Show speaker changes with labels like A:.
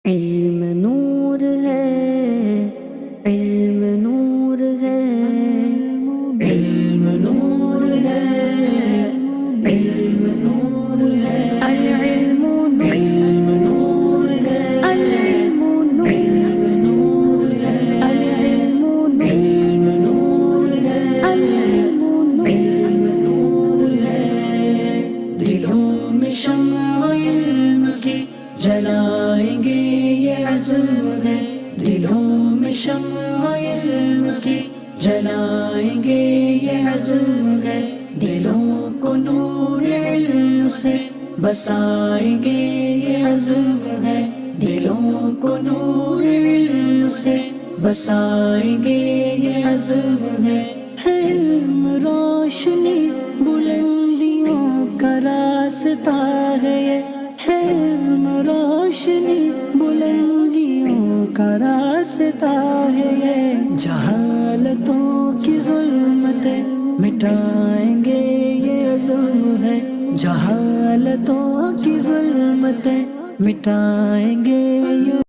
A: علم نور ہے، علم نور ہے، علم نور ہے، علم نور ہے، العلم نور ہے، العلم نور ہے، العلم نور ہے، العلم نور ہے۔ دلوں میں شمع علم کی جلائیں گے یہ عزم ہے، دلوں میں شمع علم کی جلائیں گے یہ عزم ہے، دلوں کو نور علم سے بسائیں گے یہ عزم ہے، دلوں کو نور علم سے بسائیں گے یہ عزم ہے۔ علم روشنی بلندیوں کا راستہ ہے، یہ علم روشنی بلندیوں کا راستہ ہے، یہ جہالتوں کی ظلمتیں مٹائیں گے یہ عزم ہے، جہالتوں کی ظلمتیں مٹائیں گے یہ